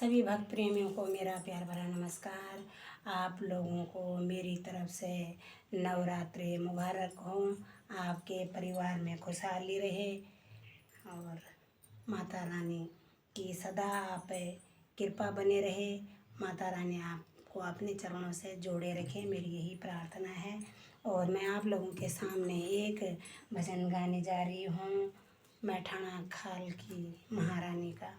सभी भक्त प्रेमियों को मेरा प्यार भरा नमस्कार। आप लोगों को मेरी तरफ से नवरात्रि मुबारक हो। आपके परिवार में खुशहाली रहे और माता रानी की सदा आप पे कृपा बने रहे। माता रानी आपको अपने चरणों से जोड़े रखे, मेरी यही प्रार्थना है। और मैं आप लोगों के सामने एक भजन गाने जा रही हूँ, मैठाणा खाल की महारानी का।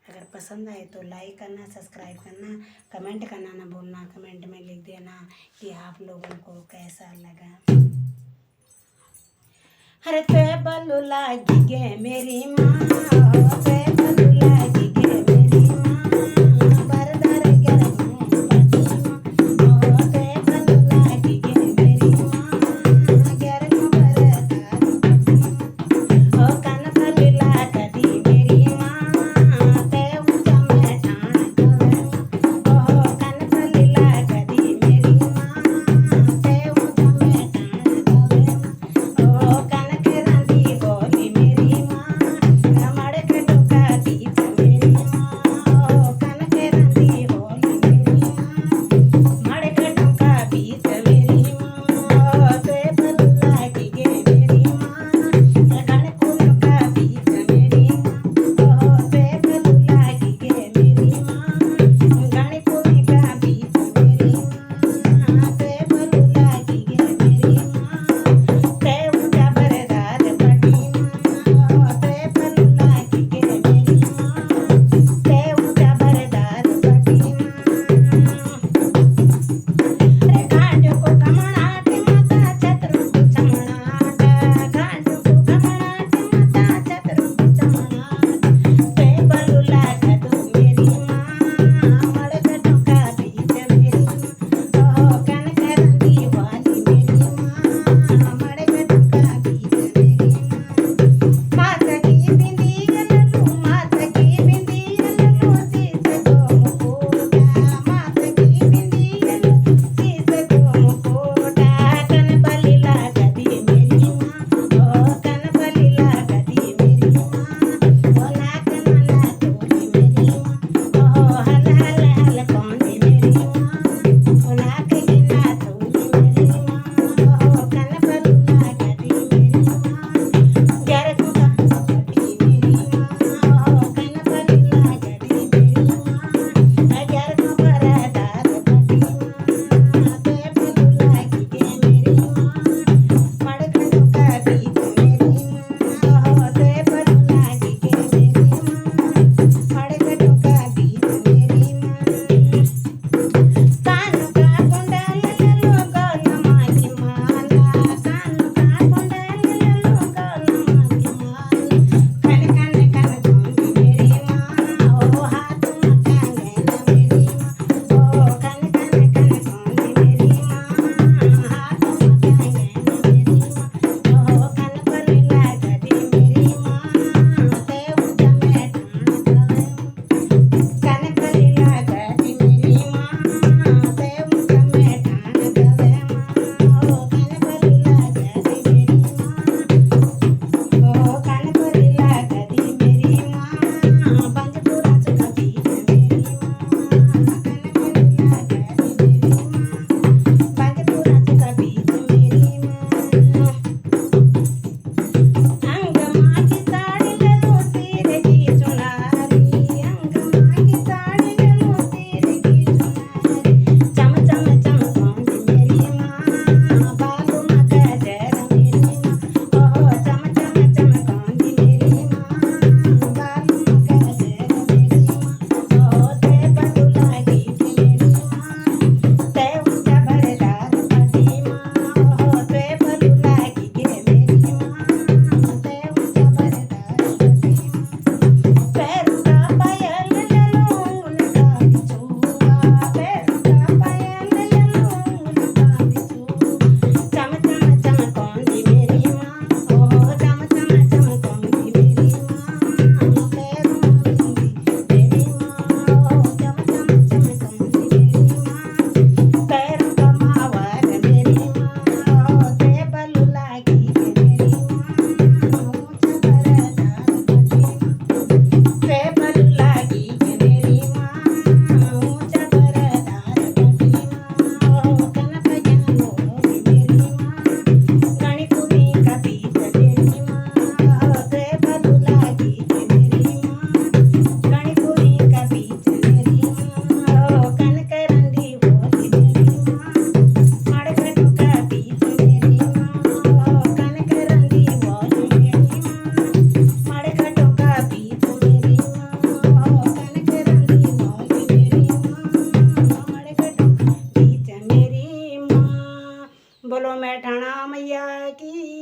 अगर पसंद आए तो लाइक करना, सब्सक्राइब करना, कमेंट करना ना भूलना। कमेंट में लिख देना कि आप लोगों को कैसा लगा। हर ते बलु लागी गे मेरी माँ, ते बलु लागी